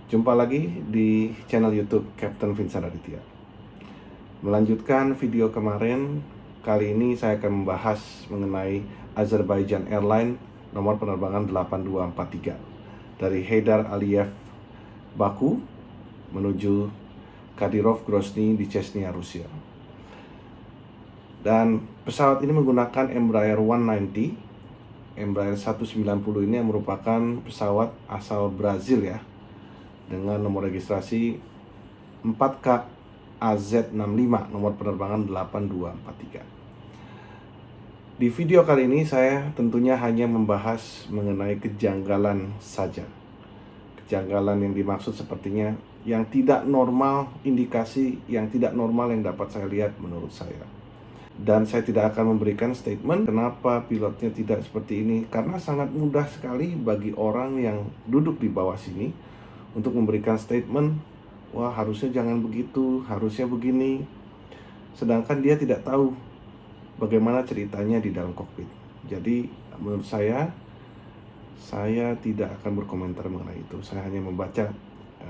Jumpa lagi di channel YouTube Captain Vincent Aditya. Melanjutkan video kemarin, kali ini saya akan membahas mengenai Azerbaijan Airlines nomor penerbangan 8243 dari Heydar Aliyev, Baku menuju Kadyrov Grozny di Chechnya, Rusia. Dan pesawat ini menggunakan Embraer 190. Embraer 190 ini yang merupakan pesawat asal Brazil ya, dengan nomor registrasi 4K AZ65 nomor penerbangan 8243. Di video kali ini saya tentunya hanya membahas mengenai kejanggalan saja. Kejanggalan yang dimaksud sepertinya yang tidak normal, indikasi yang tidak normal yang dapat saya lihat menurut saya. Dan saya tidak akan memberikan statement kenapa pilotnya tidak seperti ini, karena sangat mudah sekali bagi orang yang duduk di bawah sini untuk memberikan statement, wah harusnya jangan begitu, harusnya begini. Sedangkan dia tidak tahu bagaimana ceritanya di dalam kokpit. Jadi menurut saya tidak akan berkomentar mengenai itu. Saya hanya membaca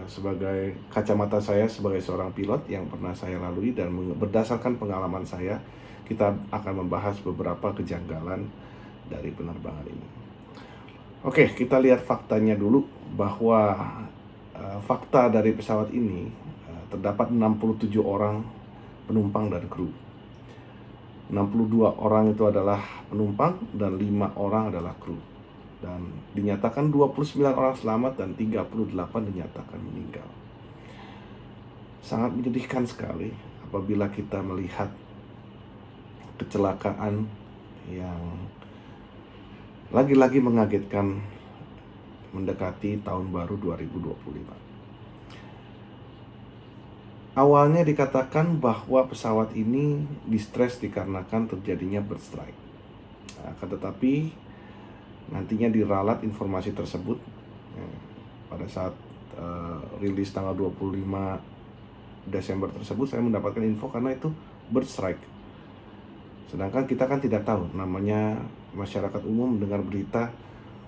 sebagai kacamata saya sebagai seorang pilot yang pernah saya lalui, dan berdasarkan pengalaman saya, kita akan membahas beberapa kejanggalan dari penerbangan ini. Oke, kita lihat faktanya dulu, bahwa fakta dari pesawat ini terdapat 67 orang penumpang dan kru. 62 orang itu adalah penumpang dan 5 orang adalah kru. Dan dinyatakan 29 orang selamat dan 38 dinyatakan meninggal. Sangat menyedihkan sekali apabila kita melihat kecelakaan yang lagi-lagi mengagetkan mendekati tahun baru 2025. Awalnya dikatakan bahwa pesawat ini distress dikarenakan terjadinya bird strike. Akan tetapi nantinya diralat informasi tersebut pada saat rilis tanggal 25 Desember tersebut, saya mendapatkan info karena itu bird strike. Sedangkan kita kan tidak tahu, namanya masyarakat umum mendengar berita,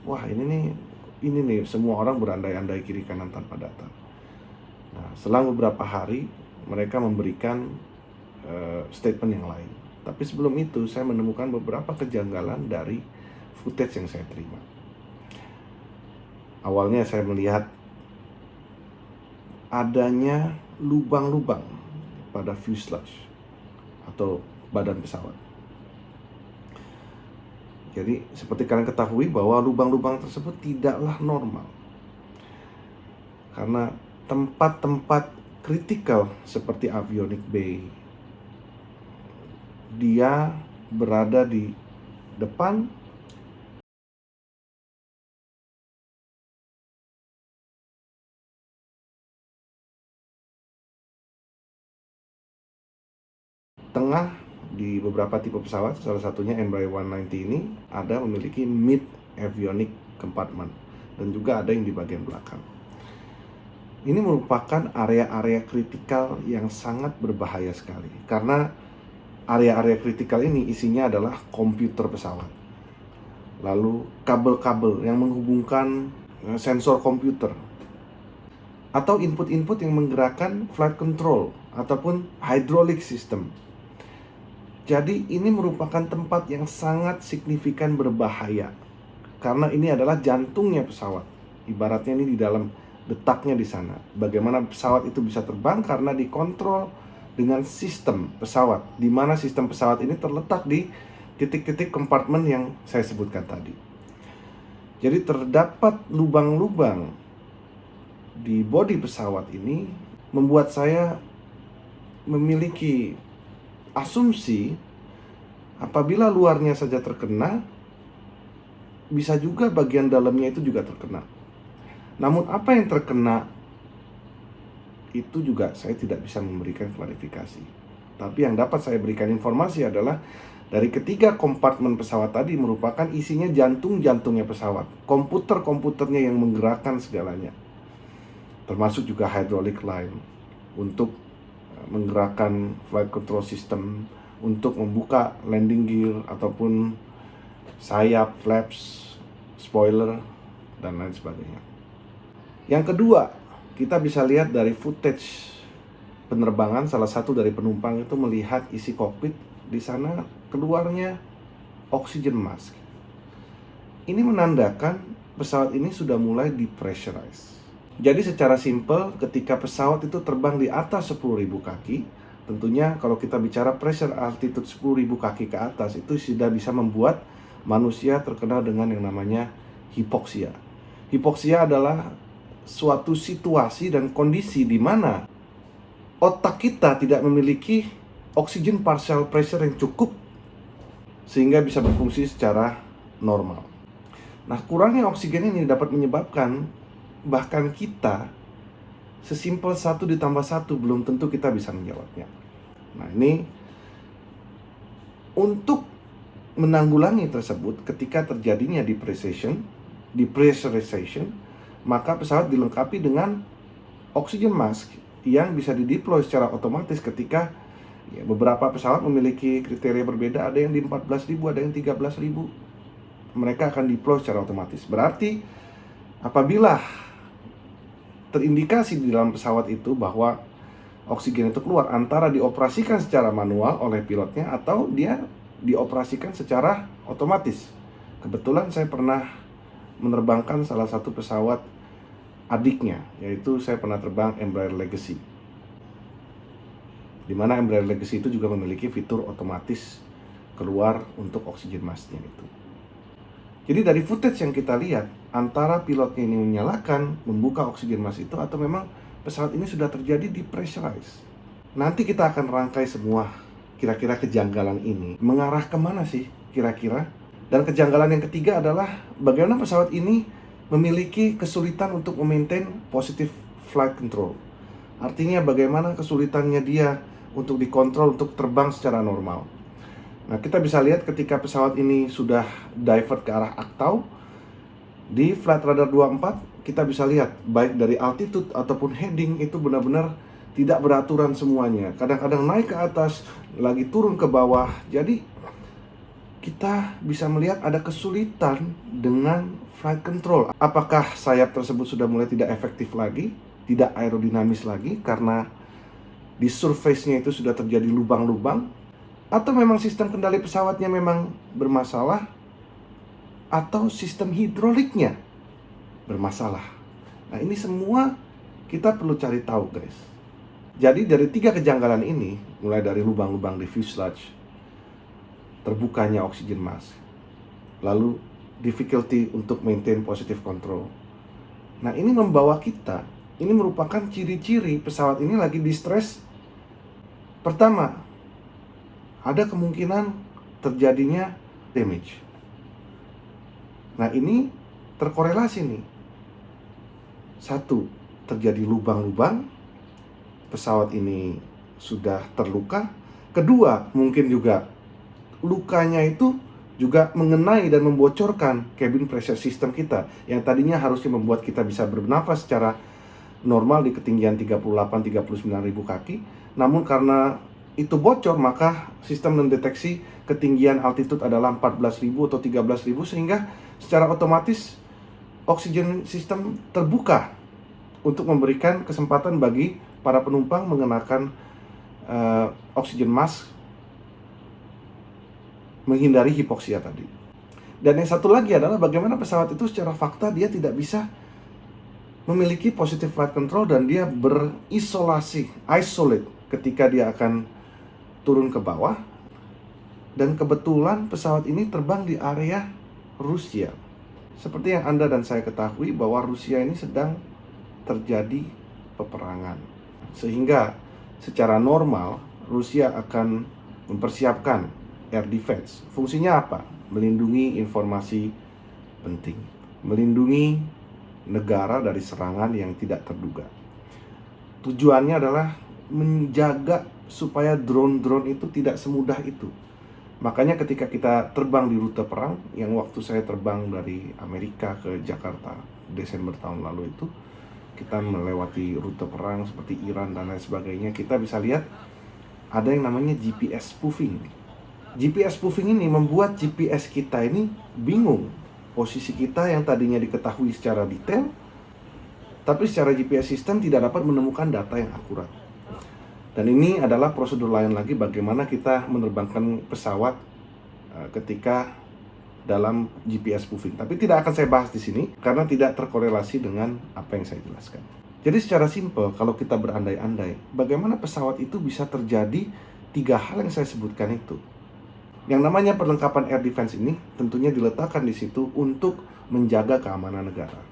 wah ini nih semua orang berandai-andai kiri kanan tanpa data. Nah, selang beberapa hari mereka memberikan statement yang lain. Tapi sebelum itu saya menemukan beberapa kejanggalan dari footage yang saya terima. Awalnya saya melihat adanya lubang-lubang pada fuselage atau badan pesawat. Jadi seperti kalian ketahui bahwa lubang-lubang tersebut tidaklah normal. Karena tempat-tempat kritikal seperti avionics bay, dia berada di depan, tengah. Di beberapa tipe pesawat, salah satunya Embraer 190 ini ada memiliki mid avionics compartment, dan juga ada yang di bagian belakang. Ini merupakan area-area kritikal yang sangat berbahaya sekali, karena area-area kritikal ini isinya adalah komputer pesawat, lalu kabel-kabel yang menghubungkan sensor komputer, atau input-input yang menggerakkan flight control ataupun hydraulic system. Jadi ini merupakan tempat yang sangat signifikan berbahaya, karena ini adalah jantungnya pesawat. Ibaratnya ini di dalam detaknya di sana. Bagaimana pesawat itu bisa terbang karena dikontrol dengan sistem pesawat, di mana sistem pesawat ini terletak di titik-titik kompartemen yang saya sebutkan tadi. Jadi terdapat lubang-lubang di bodi pesawat ini membuat saya memiliki asumsi apabila luarnya saja terkena, bisa juga bagian dalamnya itu juga terkena. Namun apa yang terkena itu juga saya tidak bisa memberikan klarifikasi. Tapi yang dapat saya berikan informasi adalah dari ketiga kompartemen pesawat tadi merupakan isinya jantung-jantungnya pesawat, komputer-komputernya yang menggerakkan segalanya, termasuk juga hydraulic line untuk menggerakkan flight control system, untuk membuka landing gear ataupun sayap, flaps, spoiler, dan lain sebagainya. Yang kedua, kita bisa lihat dari footage penerbangan, salah satu dari penumpang itu melihat isi kokpit, di sana keluarnya oxygen mask. Ini menandakan pesawat ini sudah mulai depressurize. Jadi secara simpel, ketika pesawat itu terbang di atas 10.000 kaki, tentunya kalau kita bicara pressure altitude 10.000 kaki ke atas, itu sudah bisa membuat manusia terkena dengan yang namanya hipoksia. Hipoksia adalah suatu situasi dan kondisi di mana otak kita tidak memiliki oxygen partial pressure yang cukup sehingga bisa berfungsi secara normal. Nah, kurangnya oksigen ini dapat menyebabkan bahkan kita sesimpel 1 ditambah 1 belum tentu kita bisa menjawabnya. Nah, ini untuk menanggulangi tersebut, ketika terjadinya depressurization, maka pesawat dilengkapi dengan oxygen mask yang bisa dideploy secara otomatis ketika beberapa pesawat memiliki kriteria berbeda, ada yang di 14.000, ada yang 13.000. Mereka akan deploy secara otomatis. Berarti apabila terindikasi di dalam pesawat itu bahwa oksigen itu keluar, antara dioperasikan secara manual oleh pilotnya atau dia dioperasikan secara otomatis. Kebetulan saya pernah menerbangkan salah satu pesawat adiknya, yaitu saya pernah terbang Embraer Legacy, di mana Embraer Legacy itu juga memiliki fitur otomatis keluar untuk oxygen mask-nya itu. Jadi dari footage yang kita lihat, antara pilotnya ini menyalakan, membuka oxygen mask itu, atau memang pesawat ini sudah terjadi depressurize. Nanti kita akan rangkai semua kira-kira kejanggalan ini mengarah kemana sih kira-kira. Dan kejanggalan yang ketiga adalah bagaimana pesawat ini memiliki kesulitan untuk memaintain positive flight control. Artinya bagaimana kesulitannya dia untuk dikontrol untuk terbang secara normal. Nah, kita bisa lihat ketika pesawat ini sudah divert ke arah Aktau, di Flight Radar 24 kita bisa lihat baik dari altitude ataupun heading itu benar-benar tidak beraturan semuanya. Kadang-kadang naik ke atas, lagi turun ke bawah. Jadi kita bisa melihat ada kesulitan dengan flight control. Apakah sayap tersebut sudah mulai tidak efektif lagi, tidak aerodinamis lagi karena di surface-nya itu sudah terjadi lubang-lubang, atau memang sistem kendali pesawatnya memang bermasalah, atau sistem hidroliknya bermasalah. Nah, ini semua kita perlu cari tahu, guys. Jadi dari 3 kejanggalan ini, mulai dari lubang-lubang di fuselage, terbukanya oxygen mask, lalu difficulty untuk maintain positive control. Nah, ini membawa kita, ini merupakan ciri-ciri pesawat ini lagi distress. Pertama, ada kemungkinan terjadinya damage. Nah, ini terkorelasi nih. 1, terjadi lubang-lubang, pesawat ini sudah terluka. 2, mungkin juga lukanya itu juga mengenai dan membocorkan cabin pressure system kita, yang tadinya harusnya membuat kita bisa bernafas secara normal di ketinggian 38-39.000 kaki. Namun karena itu bocor, maka sistem mendeteksi ketinggian altitude adalah 14.000 atau 13.000, sehingga secara otomatis oksigen sistem terbuka untuk memberikan kesempatan bagi para penumpang mengenakan oxygen mask, menghindari hipoksia tadi. Dan yang satu lagi adalah bagaimana pesawat itu secara fakta dia tidak bisa memiliki positive flight control dan dia isolate ketika dia akan turun ke bawah. Dan kebetulan pesawat ini terbang di area Rusia. Seperti yang Anda dan saya ketahui bahwa Rusia ini sedang terjadi peperangan, sehingga secara normal Rusia akan mempersiapkan air defense. Fungsinya apa? Melindungi informasi penting, melindungi negara dari serangan yang tidak terduga. Tujuannya adalah menjaga supaya drone-drone itu tidak semudah itu. Makanya ketika kita terbang di rute perang, yang waktu saya terbang dari Amerika ke Jakarta Desember tahun lalu itu, kita melewati rute perang seperti Iran dan lain sebagainya, kita bisa lihat ada yang namanya GPS spoofing. GPS spoofing ini membuat GPS kita ini bingung. Posisi kita yang tadinya diketahui secara detail Tapi secara GPS sistem tidak dapat menemukan data yang akurat. Dan ini adalah prosedur lain lagi bagaimana kita menerbangkan pesawat ketika dalam GPS spoofing. Tapi tidak akan saya bahas di sini karena tidak terkorelasi dengan apa yang saya jelaskan. Jadi secara simpel, kalau kita berandai-andai, bagaimana pesawat itu bisa terjadi 3 hal yang saya sebutkan itu. Yang namanya perlengkapan air defense ini tentunya diletakkan di situ untuk menjaga keamanan negara.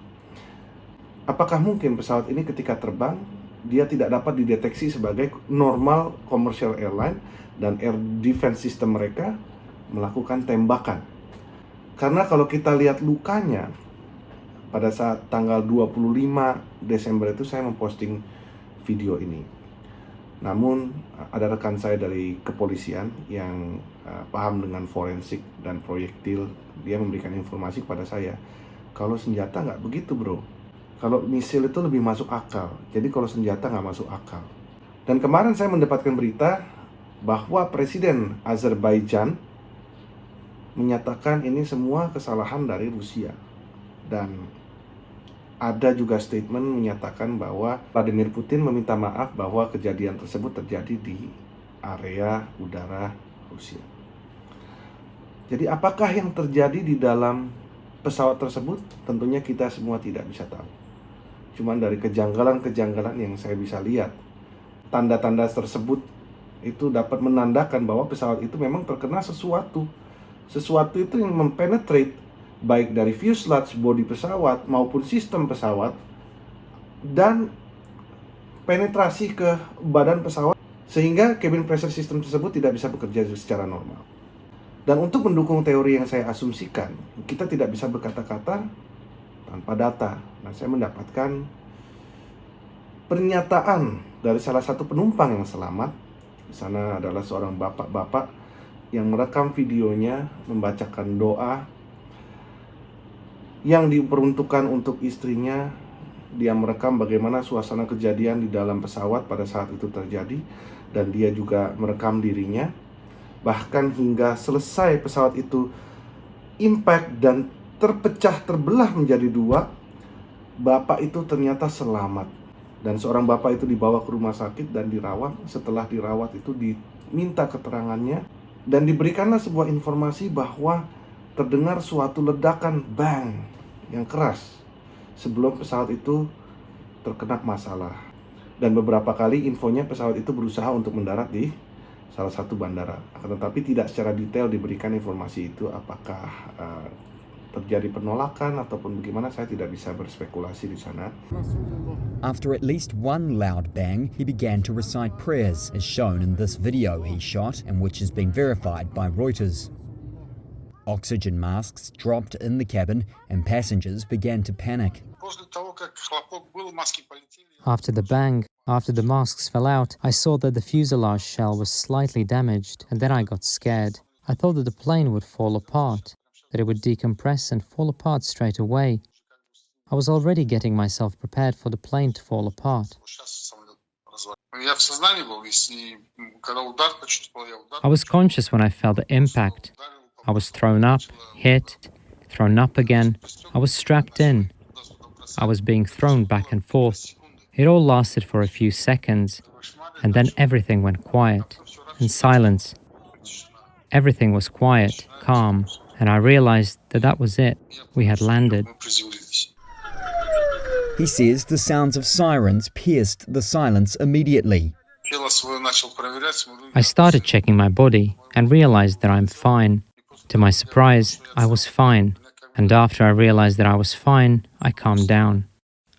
Apakah mungkin pesawat ini ketika terbang, dia tidak dapat dideteksi sebagai normal commercial airline dan air defense system mereka melakukan tembakan? Karena kalau kita lihat lukanya, pada saat tanggal 25 Desember itu saya memposting video ini. Namun ada rekan saya dari kepolisian yang paham dengan forensik dan proyektil. Dia memberikan informasi kepada saya, kalau senjata nggak begitu bro. Kalau misil itu lebih masuk akal. Jadi kalau senjata nggak masuk akal. Dan kemarin saya mendapatkan berita bahwa Presiden Azerbaijan menyatakan ini semua kesalahan dari Rusia. Dan ada juga statement menyatakan bahwa Vladimir Putin meminta maaf bahwa kejadian tersebut terjadi di area udara Rusia. Jadi apakah yang terjadi di dalam pesawat tersebut? Tentunya kita semua tidak bisa tahu. Cuman dari kejanggalan-kejanggalan yang saya bisa lihat, tanda-tanda tersebut itu dapat menandakan bahwa pesawat itu memang terkena sesuatu. Sesuatu itu yang mempenetrate baik dari fuselage bodi pesawat maupun sistem pesawat dan penetrasi ke badan pesawat sehingga cabin pressure system tersebut tidak bisa bekerja secara normal. Dan untuk mendukung teori yang saya asumsikan, kita tidak bisa berkata-kata tanpa data. Nah, saya mendapatkan pernyataan dari salah satu penumpang yang selamat. Di sana adalah seorang bapak-bapak yang merekam videonya membacakan doa yang diperuntukkan untuk istrinya. Dia merekam bagaimana suasana kejadian di dalam pesawat pada saat itu terjadi, dan dia juga merekam dirinya. Bahkan hingga selesai pesawat itu impact dan terbelah menjadi 2, bapak itu ternyata selamat. Dan seorang bapak itu dibawa ke rumah sakit dan dirawat. Setelah dirawat itu diminta keterangannya dan diberikanlah sebuah informasi bahwa terdengar suatu ledakan bang yang keras sebelum pesawat itu terkena masalah. Dan beberapa kali infonya pesawat itu berusaha untuk mendarat di salah satu bandara. Akan tetapi tidak secara detail diberikan informasi itu, apakah terjadi penolakan ataupun bagaimana, saya tidak bisa berspekulasi di sana. After at least one loud bang, he began to recite prayers, as shown in this video he shot and which has been verified by Reuters. Oxygen masks dropped in the cabin and passengers began to panic. After the bang, after the masks fell out, I saw that the fuselage shell was slightly damaged, and then I got scared. I thought that the plane would fall apart, that it would decompress and fall apart straight away. I was already getting myself prepared for the plane to fall apart. I was conscious when I felt the impact. I was thrown up, hit, thrown up again. I was strapped in. I was being thrown back and forth. It all lasted for a few seconds, and then everything went quiet, in silence. Everything was quiet, calm, and I realized that that was it. We had landed. He says the sounds of sirens pierced the silence immediately. I started checking my body and realized that I'm fine. To my surprise, I was fine, and after I realized that I was fine, I calmed down.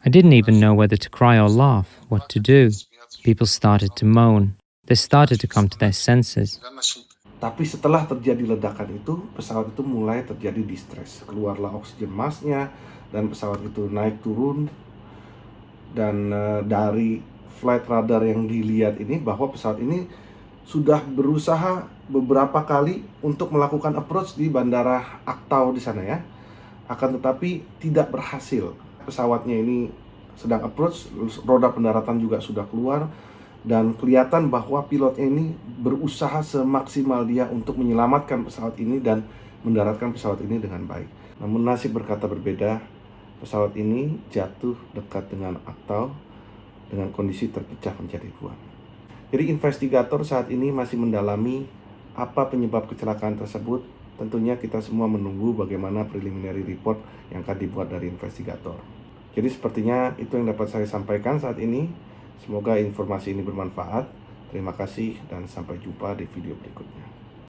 I didn't even know whether to cry or laugh, what to do. People started to moan. They started to come to their senses. Tapi setelah terjadi ledakan itu, pesawat itu mulai terjadi distress. Keluarlah oksigen masknya, dan pesawat itu naik turun. Dan dari flight radar yang dilihat ini, bahwa pesawat ini sudah berusaha beberapa kali untuk melakukan approach di bandara Aktau di sana ya. Akan tetapi tidak berhasil. Pesawatnya ini sedang approach, roda pendaratan juga sudah keluar, dan kelihatan bahwa pilotnya ini berusaha semaksimal dia untuk menyelamatkan pesawat ini dan mendaratkan pesawat ini dengan baik. Namun nasib berkata berbeda, pesawat ini jatuh dekat dengan Aktau dengan kondisi terpecah menjadi dua. Jadi investigator saat ini masih mendalami apa penyebab kecelakaan tersebut. Tentunya kita semua menunggu bagaimana preliminary report yang akan dibuat dari investigator. Jadi sepertinya itu yang dapat saya sampaikan saat ini. Semoga informasi ini bermanfaat. Terima kasih dan sampai jumpa di video berikutnya.